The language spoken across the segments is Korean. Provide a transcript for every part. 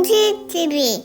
다롱쥐 TV.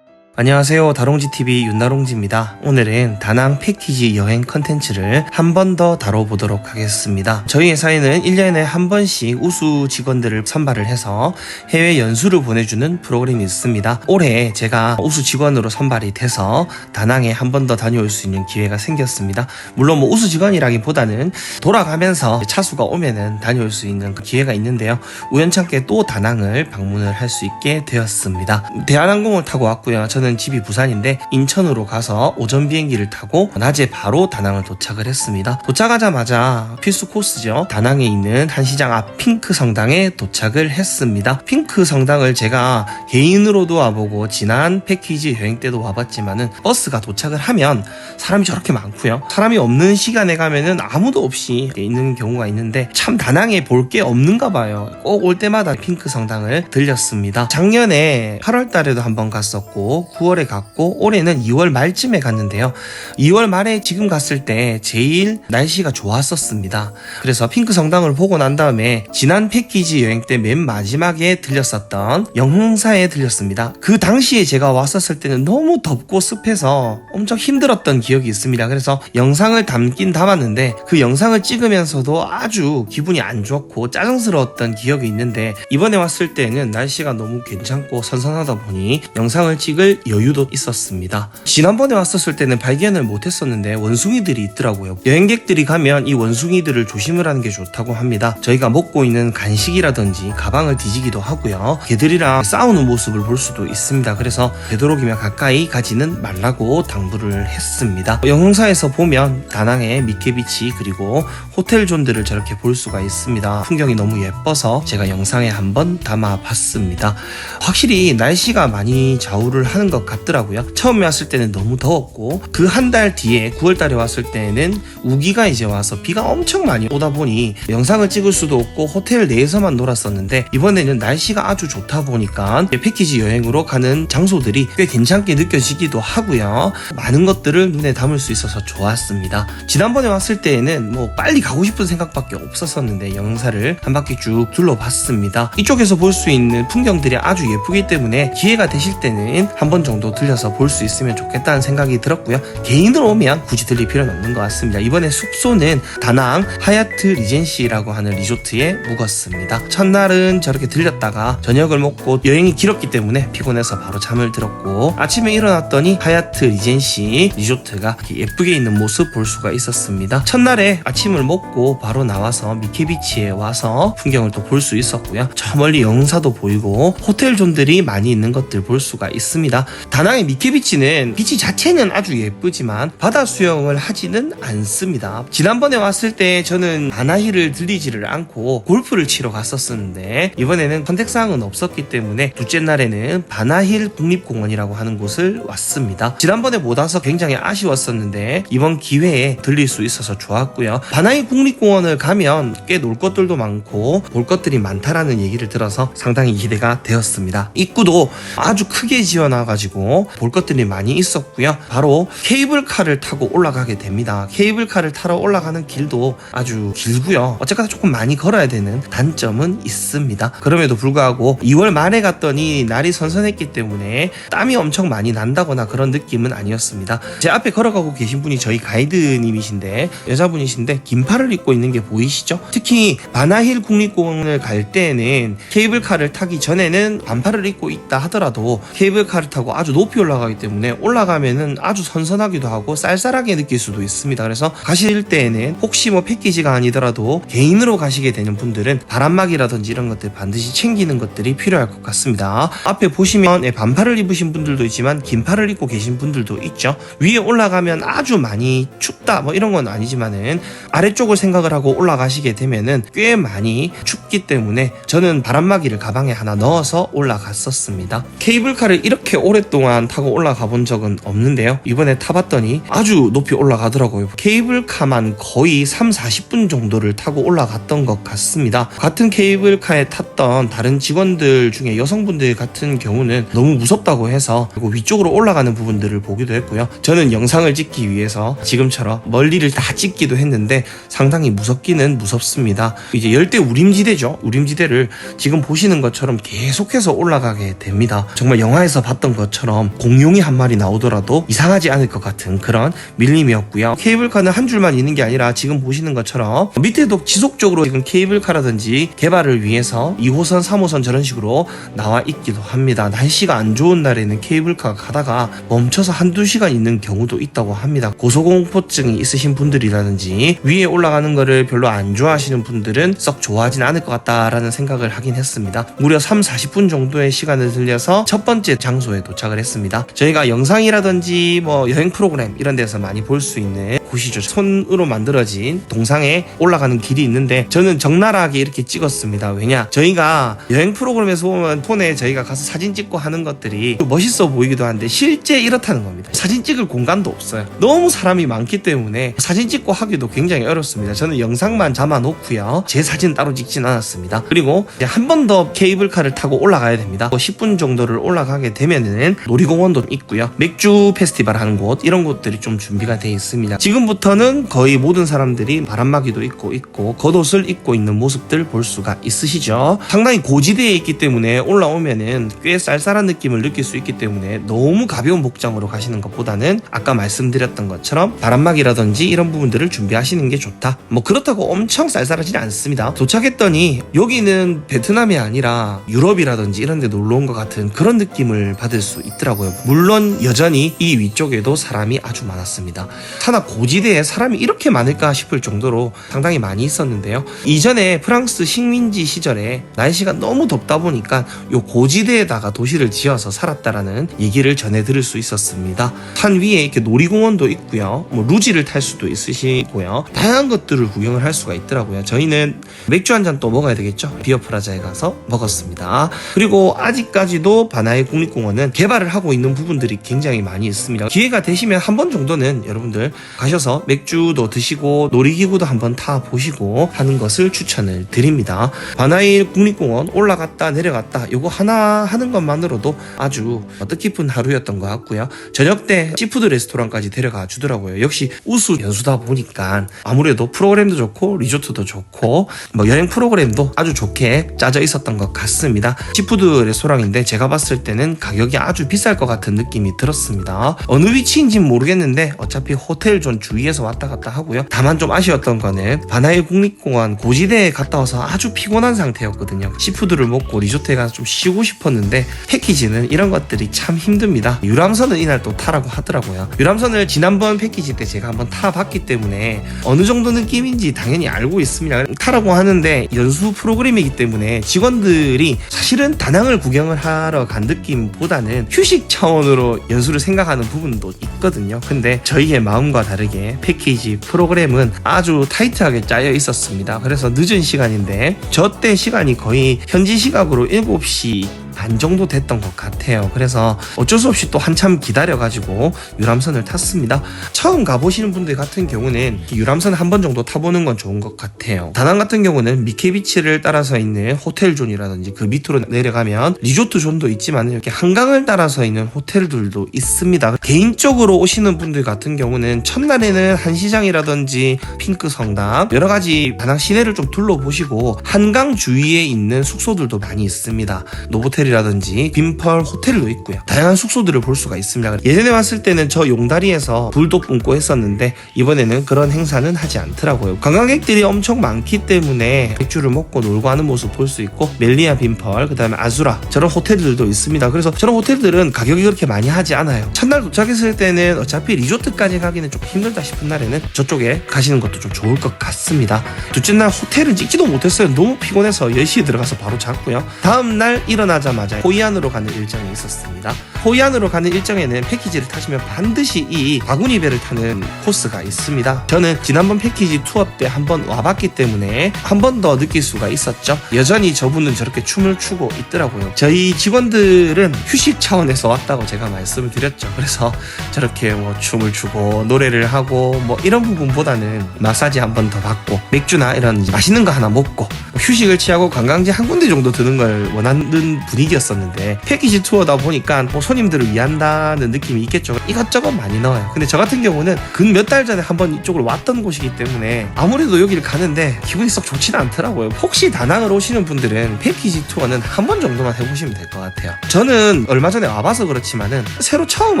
안녕하세요. 다롱쥐TV 윤다롱쥐입니다. 오늘은 다낭 패키지 여행 컨텐츠를 한 번 더 다뤄보도록 하겠습니다. 저희 회사에는 1년에 한 번씩 우수 직원들을 선발을 해서 해외 연수를 보내주는 프로그램이 있습니다. 올해 제가 우수 직원으로 선발이 돼서 다낭에 한 번 더 다녀올 수 있는 기회가 생겼습니다. 물론 뭐 우수 직원이라기보다는 돌아가면서 차수가 오면은 다녀올 수 있는 그 기회가 있는데요. 우연찮게 또 다낭을 방문을 할 수 있게 되었습니다. 대한항공을 타고 왔고요. 저는 집이 부산인데 인천으로 가서 오전 비행기를 타고 낮에 바로 다낭을 도착을 했습니다. 도착하자마자 필수 코스죠. 다낭에 있는 한시장 앞 핑크 성당에 도착을 했습니다. 핑크 성당을 제가 개인으로도 와보고 지난 패키지 여행 때도 와봤지만은 버스가 도착을 하면 사람이 저렇게 많고요. 사람이 없는 시간에 가면은 아무도 없이 있는 경우가 있는데 참 다낭에 볼 게 없는가 봐요. 꼭 올 때마다 핑크 성당을 들렸습니다. 작년에 8월 달에도 한번 갔었고 9월에 갔고 올해는 2월 말쯤에 갔는데요. 2월 말에 지금 갔을 때 제일 날씨가 좋았었습니다. 그래서 핑크 성당을 보고 난 다음에 지난 패키지 여행 때 맨 마지막에 들렸었던 영흥사에 들렸습니다. 그 당시에 제가 왔었을 때는 너무 덥고 습해서 엄청 힘들었던 기억이 있습니다. 그래서 영상을 담긴 담았는데 그 영상을 찍으면서도 아주 기분이 안 좋고 짜증스러웠던 기억이 있는데 이번에 왔을 때는 날씨가 너무 괜찮고 선선하다 보니 영상을 찍을 여유도 있었습니다. 지난번에 왔었을 때는 발견을 못했었는데 원숭이들이 있더라고요. 여행객들이 가면 이 원숭이들을 조심을 하는 게 좋다고 합니다. 저희가 먹고 있는 간식이라든지 가방을 뒤지기도 하고요. 개들이랑 싸우는 모습을 볼 수도 있습니다. 그래서 되도록이면 가까이 가지는 말라고 당부를 했습니다. 영흥사에서 보면 다낭의 미케비치 그리고 호텔존들을 저렇게 볼 수가 있습니다. 풍경이 너무 예뻐서 제가 영상에 한번 담아봤습니다. 확실히 날씨가 많이 좌우를 하는 것 같더라고요. 처음에 왔을 때는 너무 더웠고 그 한 달 뒤에 9월 달에 왔을 때는 우기가 이제 와서 비가 엄청 많이 오다 보니 영상을 찍을 수도 없고 호텔 내에서만 놀았었는데 이번에는 날씨가 아주 좋다 보니까 패키지 여행으로 가는 장소들이 꽤 괜찮게 느껴지기도 하고요. 많은 것들을 눈에 담을 수 있어서 좋았습니다. 지난번에 왔을 때에는 뭐 빨리 가고 싶은 생각밖에 없었었는데 영흥사를 한 바퀴 쭉 둘러봤습니다. 이쪽에서 볼 수 있는 풍경들이 아주 예쁘기 때문에 기회가 되실 때는 한 번 정도 들려서 볼 수 있으면 좋겠다는 생각이 들었고요. 개인으로 오면 굳이 들릴 필요는 없는 것 같습니다. 이번에 숙소는 다낭 하얏트 리젠시라고 하는 리조트에 묵었습니다. 첫날은 저렇게 들렸다가 저녁을 먹고 여행이 길었기 때문에 피곤해서 바로 잠을 들었고 아침에 일어났더니 하얏트 리젠시 리조트가 예쁘게 있는 모습 볼 수가 있었습니다. 첫날에 아침을 먹고 바로 나와서 미케비치에 와서 풍경을 또 볼 수 있었고요. 저 멀리 영흥사도 보이고 호텔존들이 많이 있는 것들 볼 수가 있습니다. 다낭의 미케비치는 비치 자체는 아주 예쁘지만 바다 수영을 하지는 않습니다. 지난번에 왔을 때 저는 바나힐을 들리지를 않고 골프를 치러 갔었는데 이번에는 선택사항은 없었기 때문에 둘째 날에는 바나힐 국립공원이라고 하는 곳을 왔습니다. 지난번에 못 와서 굉장히 아쉬웠었는데 이번 기회에 들릴 수 있어서 좋았고요. 바나힐 국립공원을 가면 꽤 놀 것들도 많고 볼 것들이 많다라는 얘기를 들어서 상당히 기대가 되었습니다. 입구도 아주 크게 지어놔가지고 볼 것들이 많이 있었고요. 바로 케이블카를 타고 올라가게 됩니다. 케이블카를 타러 올라가는 길도 아주 길고요. 어쨌거나 조금 많이 걸어야 되는 단점은 있습니다. 그럼에도 불구하고 2월 말에 갔더니 날이 선선했기 때문에 땀이 엄청 많이 난다거나 그런 느낌은 아니었습니다. 제 앞에 걸어가고 계신 분이 저희 가이드님이신데 여자분이신데 긴팔을 입고 있는 게 보이시죠? 특히 바나힐 국립공원을 갈 때는 케이블카를 타기 전에는 반팔을 입고 있다 하더라도 케이블카를 타고 아주 높이 올라가기 때문에 올라가면은 아주 선선하기도 하고 쌀쌀하게 느낄 수도 있습니다. 그래서 가실 때에는 혹시 뭐 패키지가 아니더라도 개인으로 가시게 되는 분들은 바람막이라든지 이런 것들 반드시 챙기는 것들이 필요할 것 같습니다. 앞에 보시면 반팔을 입으신 분들도 있지만 긴팔을 입고 계신 분들도 있죠. 위에 올라가면 아주 많이 춥다 뭐 이런 건 아니지만은 아래쪽을 생각을 하고 올라가시게 되면은 꽤 많이 춥기 때문에 저는 바람막이를 가방에 하나 넣어서 올라갔었습니다. 케이블카를 이렇게 오래 오랫동안 타고 올라가 본 적은 없는데요. 이번에 타봤더니 아주 높이 올라가더라고요. 케이블카만 거의 3-40분 정도를 타고 올라갔던 것 같습니다. 같은 케이블카에 탔던 다른 직원들 중에 여성분들 같은 경우는 너무 무섭다고 해서 그리고 위쪽으로 올라가는 부분들을 보기도 했고요. 저는 영상을 찍기 위해서 지금처럼 멀리를 다 찍기도 했는데 상당히 무섭기는 무섭습니다. 이제 열대 우림지대죠. 우림지대를 지금 보시는 것처럼 계속해서 올라가게 됩니다. 정말 영화에서 봤던 것처럼 공룡이 한 마리 나오더라도 이상하지 않을 것 같은 그런 밀림이었고요. 케이블카는 한 줄만 있는 게 아니라 지금 보시는 것처럼 밑에도 지속적으로 지금 케이블카라든지 개발을 위해서 2호선, 3호선 저런 식으로 나와 있기도 합니다. 날씨가 안 좋은 날에는 케이블카가 가다가 멈춰서 한두 시간 있는 경우도 있다고 합니다. 고소공포증이 있으신 분들이라든지 위에 올라가는 거를 별로 안 좋아하시는 분들은 썩 좋아하진 않을 것 같다라는 생각을 하긴 했습니다. 무려 3-40분 정도의 시간을 들여서 첫 번째 장소에 도착을 했습니다. 저희가 영상이라든지 뭐 여행 프로그램 이런 데서 많이 볼 수 있는 곳이죠. 손으로 만들어진 동상에 올라가는 길이 있는데 저는 적나라하게 이렇게 찍었습니다. 왜냐? 저희가 여행 프로그램에서 보면 폰에 저희가 가서 사진 찍고 하는 것들이 멋있어 보이기도 한데 실제 이렇다는 겁니다. 사진 찍을 공간도 없어요. 너무 사람이 많기 때문에 사진 찍고 하기도 굉장히 어렵습니다. 저는 영상만 잡아 놓고요. 제 사진 따로 찍진 않았습니다. 그리고 한 번 더 케이블카를 타고 올라가야 됩니다. 10분 정도를 올라가게 되면은 놀이공원도 있고요. 맥주 페스티벌 하는 곳 이런 곳들이 좀 준비가 되어 있습니다. 지금부터는 거의 모든 사람들이 바람막이도 있고 겉옷을 입고 있는 모습들 볼 수가 있으시죠. 상당히 고지대에 있기 때문에 올라오면은 꽤 쌀쌀한 느낌을 느낄 수 있기 때문에 너무 가벼운 복장으로 가시는 것보다는 아까 말씀드렸던 것처럼 바람막이라든지 이런 부분들을 준비하시는 게 좋다. 뭐 그렇다고 엄청 쌀쌀하지는 않습니다. 도착했더니 여기는 베트남이 아니라 유럽이라든지 이런 데 놀러 온 것 같은 그런 느낌을 받을 수 있더라고요. 물론 여전히 이 위쪽에도 사람이 아주 많았습니다. 하나 고지대에 사람이 이렇게 많을까 싶을 정도로 상당히 많이 있었는데요. 이전에 프랑스 식민지 시절에 날씨가 너무 덥다 보니까 요 고지대에다가 도시를 지어서 살았다라는 얘기를 전해 들을 수 있었습니다. 산 위에 이렇게 놀이공원도 있고요. 뭐 루지를 탈 수도 있으시고요. 다양한 것들을 구경을 할 수가 있더라고요. 저희는 맥주 한 잔 또 먹어야 되겠죠. 비어프라자에 가서 먹었습니다. 그리고 아직까지도 바나이 국립공원은 개발을 하고 있는 부분들이 굉장히 많이 있습니다. 기회가 되시면 한 번 정도는 여러분들 가셔서 맥주도 드시고 놀이기구도 한번 타보시고 하는 것을 추천을 드립니다. 바나이 국립공원 올라갔다 내려갔다 요거 하나 하는 것만으로도 아주 뜻깊은 하루였던 것 같고요. 저녁 때 시푸드 레스토랑까지 데려가 주더라고요. 역시 우수 연수다 보니까 아무래도 프로그램도 좋고 리조트도 좋고 뭐 여행 프로그램도 아주 좋게 짜져 있었던 것 같습니다. 시푸드 레스토랑인데 제가 봤을 때는 가격이 아주 비쌀 것 같은 느낌이 들었습니다. 어느 위치인지는 모르겠는데 어차피 호텔 존 주위에서 왔다 갔다 하고요. 다만 좀 아쉬웠던 거는 바나이 국립공원 고지대에 갔다 와서 아주 피곤한 상태였거든요. 시푸드를 먹고 리조트에 가서 좀 쉬고 싶었는데 패키지는 이런 것들이 참 힘듭니다. 유람선을 이날 또 타라고 하더라고요. 유람선을 지난번 패키지 때 제가 한번 타봤기 때문에 어느 정도 느낌인지 당연히 알고 있습니다. 타라고 하는데 연수 프로그램이기 때문에 직원들이 사실은 다낭을 구경을 하러 간 느낌보다는 휴식 차원으로 연수를 생각하는 부분도 있거든요. 근데 저희의 마음과 다르게 패키지 프로그램은 아주 타이트하게 짜여 있었습니다. 그래서 늦은 시간인데 저 때 시간이 거의 현지 시각으로 7시 반 정도 됐던 것 같아요. 그래서 어쩔 수 없이 또 한참 기다려가지고 유람선을 탔습니다. 처음 가보시는 분들 같은 경우는 유람선 한 번 정도 타보는 건 좋은 것 같아요. 다낭 같은 경우는 미케비치를 따라서 있는 호텔 존이라든지 그 밑으로 내려가면 리조트 존도 있지만 이렇게 한강을 따라서 있는 호텔들도 있습니다. 개인적으로 오시는 분들 같은 경우는 첫날에는 한시장이라든지 핑크 성당 여러 가지 다낭 시내를 좀 둘러보시고 한강 주위에 있는 숙소들도 많이 있습니다. 노보텔이라든지 빈펄 호텔도 있고요. 다양한 숙소들을 볼 수가 있습니다. 예전에 왔을 때는 저 용다리에서 불도 뿜고 했었는데 이번에는 그런 행사는 하지 않더라고요. 관광객들이 엄청 많기 때문에 맥주를 먹고 놀고 하는 모습 볼 수 있고 멜리아 빈펄 그 다음에 아수라 저런 호텔들도 있습니다. 그래서 저런 호텔들은 가격이 그렇게 많이 하지 않아요. 첫날 도착했을 때는 어차피 리조트까지 가기는 좀 힘들다 싶은 날에는 저쪽에 가시는 것도 좀 좋을 것 같습니다. 둘째 날 호텔은 찍지도 못했어요. 너무 피곤해서 10시에 들어가서 바로 잤고요. 다음날 일어나자마자 호이안으로 가는 일정이 있었습니다. 호이안으로 가는 일정에는 패키지를 타시면 반드시 이 바구니배를 타는 코스가 있습니다. 저는 지난번 패키지 투어 때 한번 와봤기 때문에 한 번 더 느낄 수가 있었죠. 여전히 저분은 저렇게 춤을 추고 있더라고요. 저희 직원들은 휴식 차원에서 왔다고 제가 말씀을 드렸죠. 그래서 저렇게 뭐 춤을 추고 노래를 하고 뭐 이런 부분보다는 마사지 한 번 더 받고 맥주나 이런 맛있는 거 하나 먹고 휴식을 취하고 관광지 한 군데 정도 드는 걸 원하는 분위기였었는데, 패키지 투어다 보니까 뭐 손님들을 위한다는 느낌이 있겠죠. 이것저것 많이 나와요. 근데 저 같은 경우는 근 몇 달 전에 한번 이쪽으로 왔던 곳이기 때문에 아무래도 여기를 가는데 기분이 썩 좋지는 않더라고요. 혹시 다낭을 오시는 분들은 패키지 투어는 한 번 정도만 해보시면 될 것 같아요. 저는 얼마 전에 와봐서 그렇지만은 새로 처음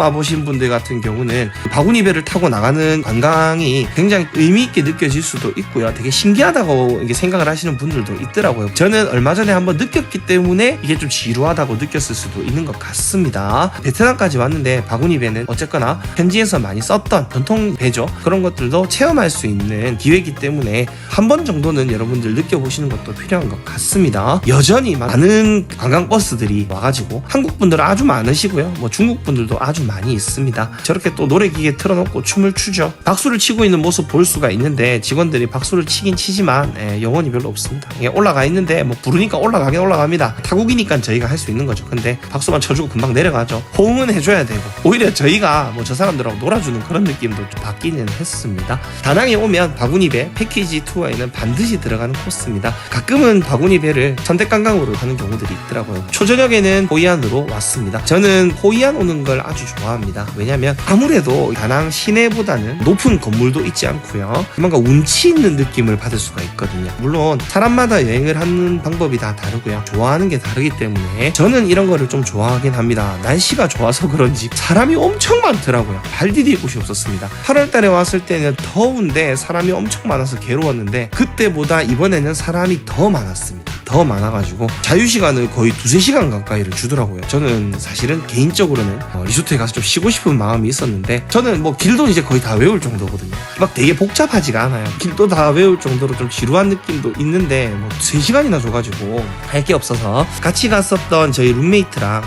와보신 분들 같은 경우는 바구니배를 타고 나가는 관광이 굉장히 의미 있게 느껴질 수도 있고요. 되게 신기하다고 이게 생각을 하시는 분들도 있더라고요. 저는 얼마 전에 한번 느꼈기 때문에 이게 좀 지루하다고 느꼈을 수도 있는 것 같습니다. 베트남까지 왔는데 바구니배는 어쨌거나 현지에서 많이 썼던 전통 배죠. 그런 것들도 체험할 수 있는 기회이기 때문에 한 번 정도는 여러분들 느껴보시는 것도 필요한 것 같습니다. 여전히 많은 관광버스들이 와가지고 한국 분들 아주 많으시고요. 뭐 중국 분들도 아주 많이 있습니다. 저렇게 또 노래기계 틀어놓고 춤을 추죠. 박수를 치고 있는 모습 볼 수가 있는데 직원들이 박수를 치긴 치지만 영혼이 별로 없습니다. 올라가 있는데 뭐 부르니까 올라가긴 올라갑니다. 타국이니까 저희가 할 수 있는 거죠. 근데 박수만 쳐주고 금방 내려가죠. 호응은 해줘야 되고 오히려 저희가 뭐 저 사람들하고 놀아주는 그런 느낌도 좀 받기는 했습니다. 다낭에 오면 바구니배 패키지 투어에는 반드시 들어가는 코스입니다. 가끔은 바구니배를 선택관광으로 하는 경우들이 있더라고요. 초저녁에는 호이안으로 왔습니다. 저는 호이안 오는 걸 아주 좋아합니다. 왜냐면 아무래도 다낭 시내보다는 높은 건물도 있지 않고요. 뭔가 운치 있는 느낌을 받을 수가 있거든요. 물론 사람마다 여행을 하는 방법이 다 다르고요. 좋아하는 게 다르기 때문에 저는 이런 거를 좀 좋아하긴 합니다. 날씨가 좋아서 그런지 사람이 엄청 많더라고요. 발 디딜 곳이 없었습니다. 8월 달에 왔을 때는 더운데 사람이 엄청 많아서 괴로웠는데 그때보다 이번에는 사람이 더 많았습니다. 더 많아가지고 자유시간을 거의 2-3시간 가까이를 주더라고요. 저는 사실은 개인적으로는 리조트에 가서 좀 쉬고 싶은 마음이 있었는데 저는 뭐 길도 이제 거의 다 외울 정도거든요. 막 되게 복잡하지가 않아요. 길도 다 외울 정도로 좀 지루한 느낌도 있는데 뭐 3시간이나 줘가지고 할 게 없어서 같이 갔었던 저희 룸메이트가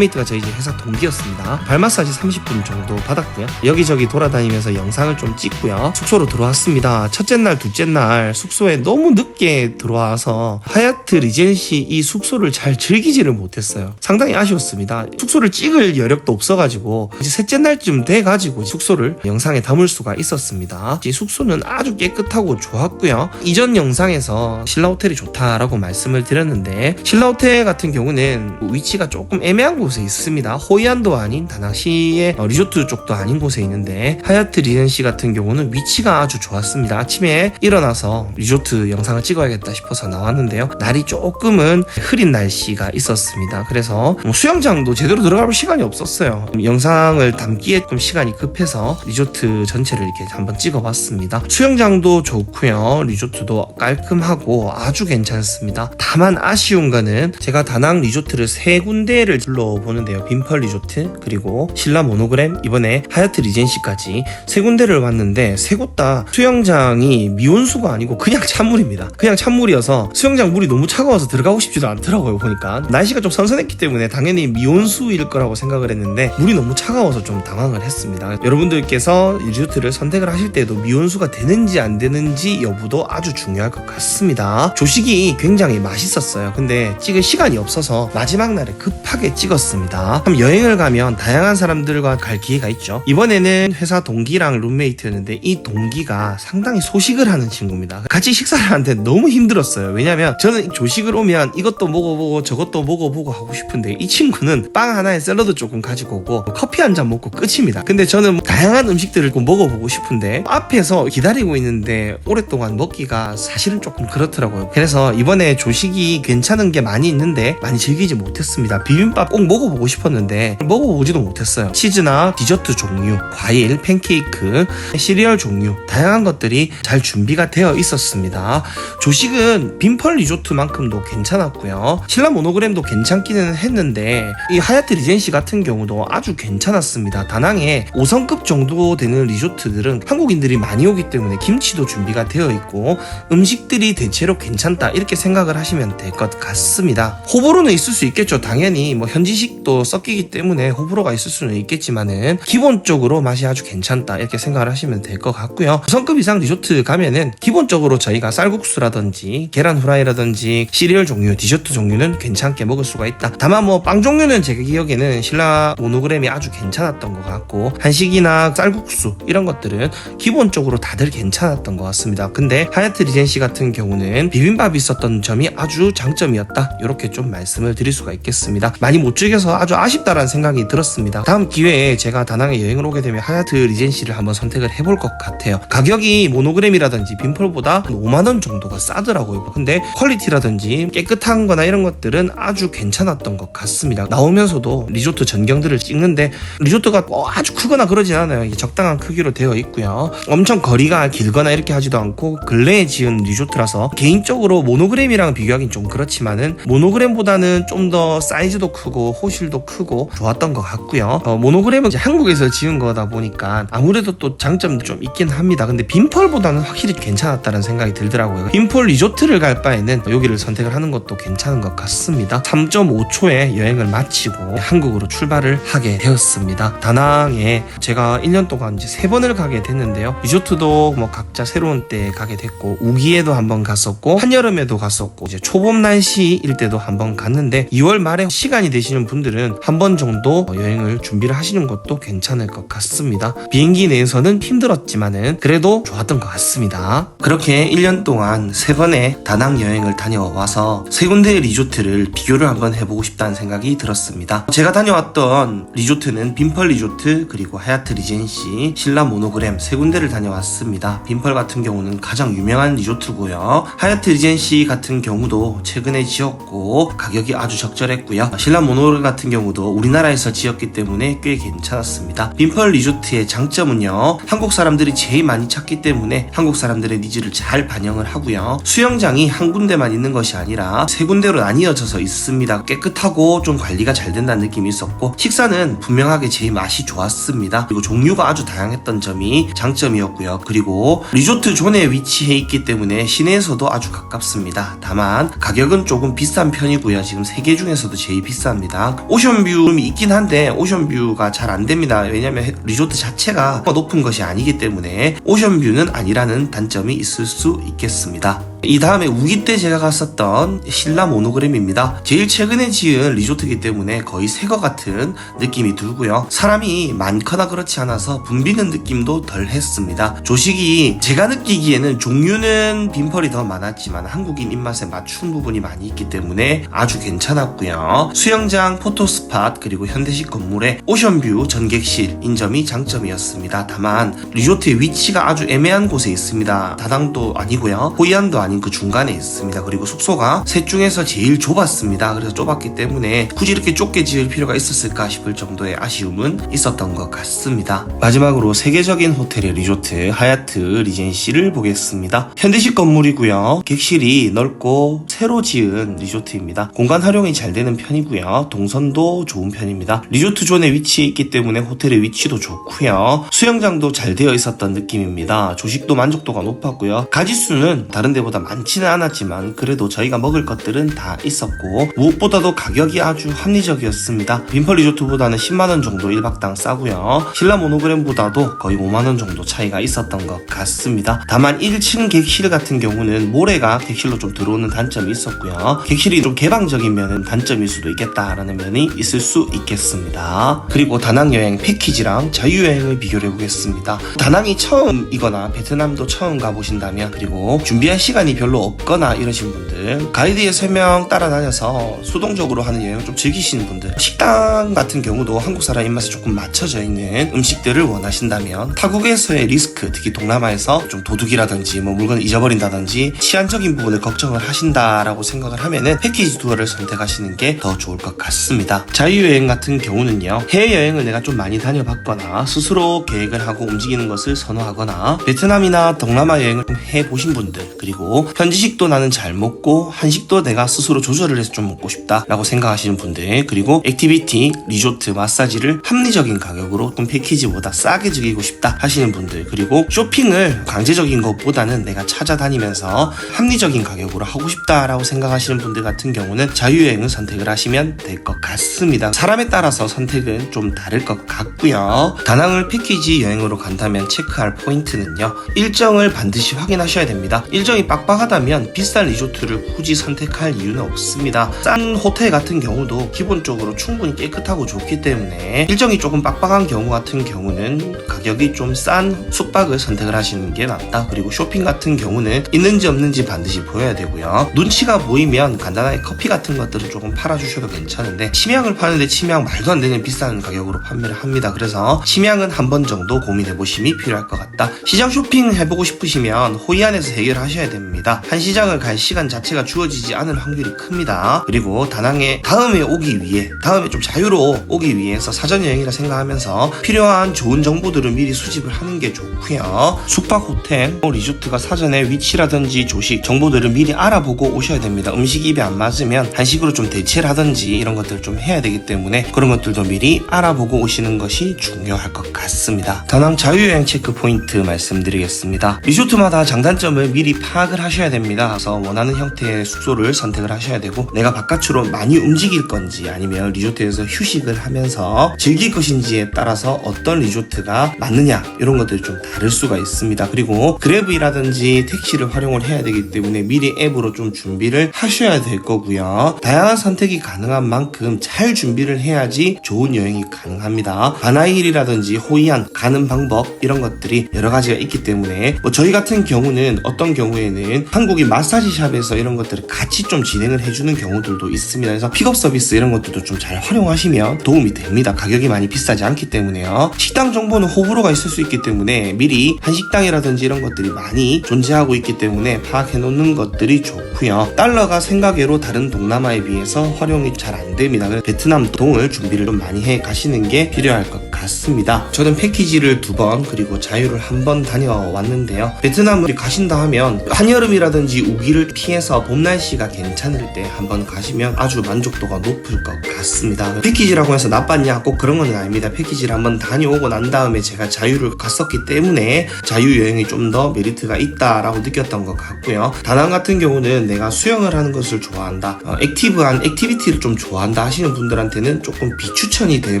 저희 이제 회사 동기였습니다. 발 마사지 30분 정도 받았고요. 여기저기 돌아다니면서 영상을 좀 찍고요. 숙소로 들어왔습니다. 첫째 날, 둘째 날 숙소에 너무 늦게 들어와서 하얏트 리젠시 이 숙소를 잘 즐기지를 못했어요. 상당히 아쉬웠습니다. 숙소를 찍을 여력도 없어가지고 이제 셋째 날쯤 돼가지고 숙소를 영상에 담을 수가 있었습니다. 이 숙소는 아주 깨끗하고 좋았고요. 이전 영상에서 신라호텔이 좋다라고 말씀을 드렸는데 신라호텔 같은 경우는 위치가 조금 애매한 곳에 있습니다. 호이안도 아닌 다낭시의 리조트 쪽도 아닌 곳에 있는데 하얏트 리젠시 같은 경우는 위치가 아주 좋았습니다. 아침에 일어나서 리조트 영상을 찍어야겠다 싶어서 나왔는데요. 날이 조금은 흐린 날씨가 있었습니다. 그래서 수영장도 제대로 들어갈 시간이 없었어요. 영상을 담기에 좀 시간이 급해서 리조트 전체를 이렇게 한번 찍어봤습니다. 수영장도 좋고요. 리조트도 깔끔하고 아주 괜찮습니다. 다만 아쉬운 거는 제가 다낭 리조트를 3군데를 둘러보는데요. 빈펄 리조트 그리고 신라 모노그램 이번에 하얏트 리젠시까지 3군데를 왔는데 3곳 다 수영장이 미온수가 아니고 그냥 찬물입니다. 그냥 찬물이어서 수영장 물이 너무 차가워서 들어가고 싶지도 않더라고요. 보니까 날씨가 좀 선선했기 때문에 당연히 미온수일 거라고 생각을 했는데 물이 너무 차가워서 좀 당황을 했습니다. 여러분들께서 리조트를 선택을 하실 때도 미온수가 되는지 안 되는지 여부도 아주 중요할 것 같습니다. 조식이 굉장히 맛있었어요. 근데 찍을 시간이 없어서 마지막 날에 급하게 찍었습니다. 그럼 여행을 가면 다양한 사람들과 갈 기회가 있죠. 이번에는 회사 동기랑 룸메이트였는데 이 동기가 상당히 소식을 하는 친구입니다. 같이 식사를 하는데 너무 힘들었어요. 왜냐면 저는 조식을 오면 이것도 먹어보고 저것도 먹어보고 하고 싶은데 이 친구는 빵 하나에 샐러드 조금 가지고 오고 커피 한 잔 먹고 끝입니다. 근데 저는 다양한 음식들을 먹어보고 싶은데 앞에서 기다리고 있는데 오랫동안 먹기가 사실은 조금 그렇더라고요. 그래서 이번에 조식이 괜찮은 게 많이 있는데 많이 즐기지 못했습니다. 비빔밥 꼭 먹어보고 싶었는데 먹어보지도 못했어요. 치즈나 디저트 종류, 과일, 팬케이크, 시리얼 종류 다양한 것들이 잘 준비가 되어 있었습니다. 조식은 빈펄 리조트만큼도 괜찮았고요. 신라 모노그램도 괜찮기는 했는데 이 하얏트 리젠시 같은 경우도 아주 괜찮았습니다. 다낭에 5성급 정도 되는 리조트들은 한국인들이 많이 오기 때문에 김치도 준비가 되어 있고 음식들이 대체로 괜찮다 이렇게 생각을 하시면 될 것 같습니다. 호불호는 있을 수 있겠죠. 당연히 뭐 현지식도 섞이기 리조트이기 때문에 호불호가 있을 수는 있겠지만은 기본적으로 맛이 아주 괜찮다 이렇게 생각을 하시면 될 것 같고요. 9성급 이상 리조트 가면은 기본적으로 저희가 쌀국수라든지 계란 후라이라든지 시리얼 종류, 디저트 종류는 괜찮게 먹을 수가 있다. 다만 뭐 빵 종류는 제 기억에는 신라 모노그램이 아주 괜찮았던 것 같고, 한식이나 쌀국수 이런 것들은 기본적으로 다들 괜찮았던 것 같습니다. 근데 하얏트 리젠시 같은 경우는 비빔밥이 있었던 점이 아주 장점이었다, 이렇게 좀 말씀을 드릴 수가 있겠습니다. 많이 못 즐겨서 아주 아쉽다라는 생각이 들었습니다. 다음 기회에 제가 다낭에 여행을 오게 되면 하얏트 리젠시를 한번 선택을 해볼 것 같아요. 가격이 모노그램이라든지 빈펄보다 5만원 정도가 싸더라고요. 근데 퀄리티라든지 깨끗한 거나 이런 것들은 아주 괜찮았던 것 같습니다. 나오면서도 리조트 전경들을 찍는데 리조트가 아주 크거나 그러진 않아요. 적당한 크기로 되어 있고요. 엄청 거리가 길거나 이렇게 하지도 않고 근래에 지은 리조트라서 개인적으로 모노그램이랑 비교하긴 좀 그렇지만은 모노그램보다는 좀 더 사이즈도 크고 호실도 크고 좋았던 것 같고요. 모노그램은 이제 한국에서 지은 거다 보니까 아무래도 또 장점도 좀 있긴 합니다. 근데 빈펄보다는 확실히 괜찮았다는 생각이 들더라고요. 빈펄 리조트를 갈 바에는 여기를 선택을 하는 것도 괜찮은 것 같습니다. 3.5초에 여행을 마치고 한국으로 출발을 하게 되었습니다. 다낭에 제가 1년 동안 이제 3번을 가게 됐는데요. 리조트도 뭐 각자 새로운 때 가게 됐고, 우기에도 한번 갔었고 한여름에도 갔었고, 이제 초봄 날씨일 때도 한번 갔는데 2월 말에 시간이 되시는 분들은 한 번 정도 여행을 준비를 하시는 것도 괜찮을 것 같습니다. 비행기 내에서는 힘들었지만은 그래도 좋았던 것 같습니다. 그렇게 1년 동안 3번의 다낭 여행을 다녀와서 3군데의 리조트를 비교를 한번 해보고 싶다는 생각이 들었습니다. 제가 다녀왔던 리조트는 빈펄 리조트, 그리고 하얏트 리젠시, 신라 모노그램 3군데를 다녀왔습니다. 빈펄 같은 경우는 가장 유명한 리조트고요. 하얏트 리젠시 같은 경우도 최근에 지었고 가격이 아주 적절했고요. 신라 모노그램 같은 경우도 우리나라에서 지었기 때문에 꽤 괜찮았습니다. 빈펄 리조트의 장점은요, 한국 사람들이 제일 많이 찾기 때문에 한국 사람들의 니즈를 잘 반영을 하고요. 수영장이 한 군데만 있는 것이 아니라 3군데로 나뉘어져서 있습니다. 깨끗하고 좀 관리가 잘 된다는 느낌이 있었고, 식사는 분명하게 제일 맛이 좋았습니다. 그리고 종류가 아주 다양했던 점이 장점이었고요. 그리고 리조트 존에 위치해 있기 때문에 시내에서도 아주 가깝습니다. 다만 가격은 조금 비싼 편이고요. 지금 3개 중에서도 제일 비쌉니다. 오션뷰이 있긴 한데 오션뷰가 잘 안됩니다. 왜냐면 리조트 자체가 높은 것이 아니기 때문에 오션뷰는 아니라는 단점이 있을 수 있겠습니다. 이 다음에 우기 때 제가 갔었던 신라 모노그램입니다. 제일 최근에 지은 리조트이기 때문에 거의 새거 같은 느낌이 들고요. 사람이 많거나 그렇지 않아서 붐비는 느낌도 덜 했습니다. 조식이 제가 느끼기에는 종류는 빈펄이 더 많았지만 한국인 입맛에 맞춘 부분이 많이 있기 때문에 아주 괜찮았고요. 수영장, 포토스팟, 그리고 현대식 건물에 오션뷰 전객실인 점이 장점이었습니다. 다만 리조트의 위치가 아주 애매한 곳에 있습니다. 다낭도 아니고요, 호이안도 아닌 그 중간에 있습니다. 그리고 숙소가 셋 중에서 제일 좁았습니다. 그래서 좁았기 때문에 굳이 이렇게 좁게 지을 필요가 있었을까 싶을 정도의 아쉬움은 있었던 것 같습니다. 마지막으로 세계적인 호텔의 리조트 하얏트 리젠시를 보겠습니다. 현대식 건물이고요. 객실이 넓고 새로 지은 리조트입니다. 공간 활용이 잘 되는 편이고요. 동선도 좋은 편입니다. 리조트 존에 위치해 있기 때문에 호텔의 위치도 좋고요. 수영장도 잘 되어 있었던 느낌입니다. 조식도 만족도가 높았고요. 가짓수는 다른 데보다 많지는 않았지만 그래도 저희가 먹을 것들은 다 있었고, 무엇보다도 가격이 아주 합리적이었습니다. 빈펄 리조트보다는 10만원 정도 1박당 싸고요. 신라 모노그램보다도 거의 5만원 정도 차이가 있었던 것 같습니다. 다만 1층 객실 같은 경우는 모래가 객실로 좀 들어오는 단점이 있었고요. 객실이 좀 개방적인 면은 단점일 수도 있겠다라는 면이 있을 수 있겠습니다. 그리고 다낭 여행 패키지랑 자유여행을 비교를 해보겠습니다. 다낭이 처음이거나 베트남도 처음 가보신다면, 그리고 준비할 시간이 별로 없거나 이러신 분들, 가이드의 설명 따라다녀서 수동적으로 하는 여행을 좀 즐기시는 분들, 식당 같은 경우도 한국 사람 입맛에 조금 맞춰져 있는 음식들을 원하신다면, 타국에서의 리스크, 특히 동남아에서 좀 도둑이라든지 뭐 물건을 잊어버린다든지 치안적인 부분을 걱정을 하신다라고 생각을 하면은 패키지 투어를 선택하시는 게 더 좋을 것 같습니다. 자유여행 같은 경우는요, 해외여행을 내가 좀 많이 다녀봤거나 스스로 계획을 하고 움직이는 것을 선호하거나 베트남이나 동남아 여행을 좀 해보신 분들, 그리고 그리고 현지식도 나는 잘 먹고 한식도 내가 스스로 조절을 해서 좀 먹고 싶다 라고 생각하시는 분들, 그리고 액티비티, 리조트, 마사지를 합리적인 가격으로 좀 패키지보다 싸게 즐기고 싶다 하시는 분들, 그리고 쇼핑을 강제적인 것보다는 내가 찾아다니면서 합리적인 가격으로 하고 싶다라고 생각하시는 분들 같은 경우는 자유여행을 선택을 하시면 될 것 같습니다. 사람에 따라서 선택은 좀 다를 것 같고요. 다낭을 패키지 여행으로 간다면 체크할 포인트는요, 일정을 반드시 확인하셔야 됩니다. 일정이 빡빡하다면 비싼 리조트를 굳이 선택할 이유는 없습니다. 싼 호텔 같은 경우도 기본적으로 충분히 깨끗하고 좋기 때문에 일정이 조금 빡빡한 경우 같은 경우는 가격이 좀 싼 숙박을 선택을 하시는 게 낫다. 그리고 쇼핑 같은 경우는 있는지 없는지 반드시 보여야 되고요. 눈치가 보이면 간단하게 커피 같은 것들은 조금 팔아주셔도 괜찮은데, 침향을 파는데 침향 말도 안 되는 비싼 가격으로 판매를 합니다. 그래서 침향은 한 번 정도 고민해보심이 필요할 것 같다. 시장 쇼핑 해보고 싶으시면 호이안에서 해결하셔야 됩니다. 한 시장을 갈 시간 자체가 주어지지 않을 확률이 큽니다. 그리고 다낭에 다음에 오기 위해, 다음에 좀 자유로 오기 위해서 사전 여행이라 생각하면서 필요한 좋은 정보들을 미리 수집을 하는 게 좋고요. 숙박, 호텔, 리조트가 사전에 위치라든지 조식 정보들을 미리 알아보고 오셔야 됩니다. 음식 입에 안 맞으면 한식으로 좀 대체를 하든지 이런 것들을 좀 해야 되기 때문에 그런 것들도 미리 알아보고 오시는 것이 중요할 것 같습니다. 다낭 자유여행 체크 포인트 말씀드리겠습니다. 리조트마다 장단점을 미리 파악을 하셔야 됩니다. 그래서 원하는 형태의 숙소를 선택을 하셔야 되고, 내가 바깥으로 많이 움직일 건지 아니면 리조트에서 휴식을 하면서 즐길 것인지에 따라서 어떤 리조트가 맞느냐 이런 것들이 좀 다를 수가 있습니다. 그리고 그래브이라든지 택시를 활용을 해야 되기 때문에 미리 앱으로 좀 준비를 하셔야 될 거고요. 다양한 선택이 가능한 만큼 잘 준비를 해야지 좋은 여행이 가능합니다. 바나힐이라든지 호이안 가는 방법 이런 것들이 여러 가지가 있기 때문에 저희 같은 경우는 어떤 경우에는 한국인 마사지샵에서 이런 것들을 같이 좀 진행을 해주는 경우들도 있습니다. 그래서 픽업 서비스 이런 것들도 좀 잘 활용하시면 도움이 됩니다. 가격이 많이 비싸지 않기 때문에요. 식당 정보는 호불호가 있을 수 있기 때문에 미리 한식당이라든지 이런 것들이 많이 존재하고 있기 때문에 파악해 놓는 것들이 좋고요. 달러가 생각외로 다른 동남아에 비해서 활용이 잘 안 됩니다. 그래서 베트남 동을 준비를 좀 많이 해 가시는 게 필요할 것 같습니다. 저는 패키지를 2번 그리고 자유를 1번 다녀왔는데요. 베트남을 가신다 하면 한여름이라든지 우기를 피해서 봄 날씨가 괜찮을 때 한번 가시면 아주 만족도가 높을 것 같습니다. 패키지라고 해서 나빴냐 꼭 그런 건 아닙니다. 패키지를 한번 다녀오고 난 다음에 제가 자유를 갔었기 때문에 자유여행이 좀 더 메리트가 있다라고 느꼈던 것 같고요. 다낭 같은 경우는 내가 수영을 하는 것을 좋아한다, 액티브한 액티비티를 좀 좋아한다 하시는 분들한테는 조금 비추천이 될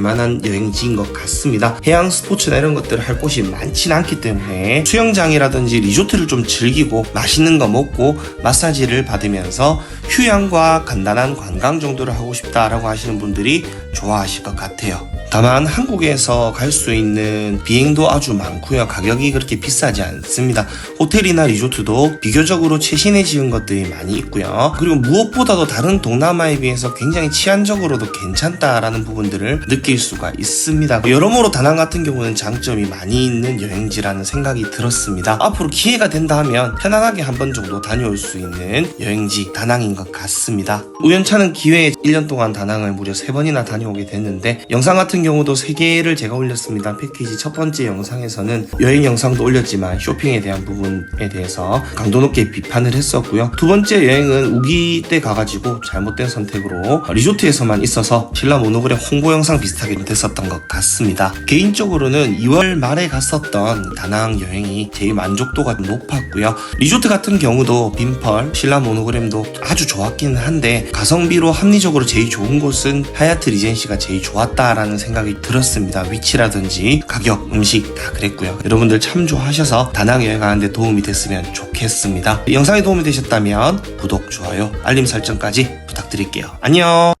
만한 여행지인 것 같습니다. 해양 스포츠나 이런 것들을 할 곳이 많지는 않기 때문에 수영장이라든지 리조트를 좀 즐기고 맛있는 거 먹고 마사지를 받으면서 휴양과 간단한 관광 정도를 하고 싶다라고 하시는 분들이 좋아하실 것 같아요. 다만 한국에서 갈 수 있는 비행도 아주 많고요. 가격이 그렇게 비싸지 않습니다. 호텔이나 리조트도 비교적으로 최신에 지은 것들이 많이 있고요. 그리고 무엇보다도 다른 동남아에 비해서 굉장히 치안적으로도 괜찮다라는 부분들을 느낄 수가 있습니다. 여러모로 다낭 같은 경우는 장점이 많이 있는 여행지라는 생각이 들었습니다. 앞으로 기회가 된다 하면 편안하게 한 번 정도 다녀올 수 있는 여행지 다낭인 것 같습니다. 우연찮은 기회에 1년 동안 다낭을 무려 3번이나 다녀오게 됐는데, 영상 같은 경우도 3개를 제가 올렸습니다. 패키지 첫 번째 영상에서는 여행 영상도 올렸지만 쇼핑에 대한 부분에 대해서 강도 높게 비판을 했었고요. 두 번째 여행은 우기 때 가가지고 잘못된 선택으로 리조트에서만 있어서 신라 모노그램 홍보 영상 비슷하게 됐었던 것 같습니다. 개인적으로는 2월 말에 갔었던 다낭 여행이 제일 만족도가 높았고요. 리조트 같은 경우도 빈펄, 신라 모노그램도 아주 좋았기는 한데 가성비로 합리적으로 제일 좋은 곳은 하얏트 리젠시가 제일 좋았다라는 생각이 들었습니다. 위치라든지 가격, 음식 다 그랬고요. 여러분들 참조하셔서 다낭 여행하는데 도움이 됐으면 좋겠습니다. 영상이 도움이 되셨다면 구독, 좋아요, 알림 설정까지 부탁드릴게요. 안녕.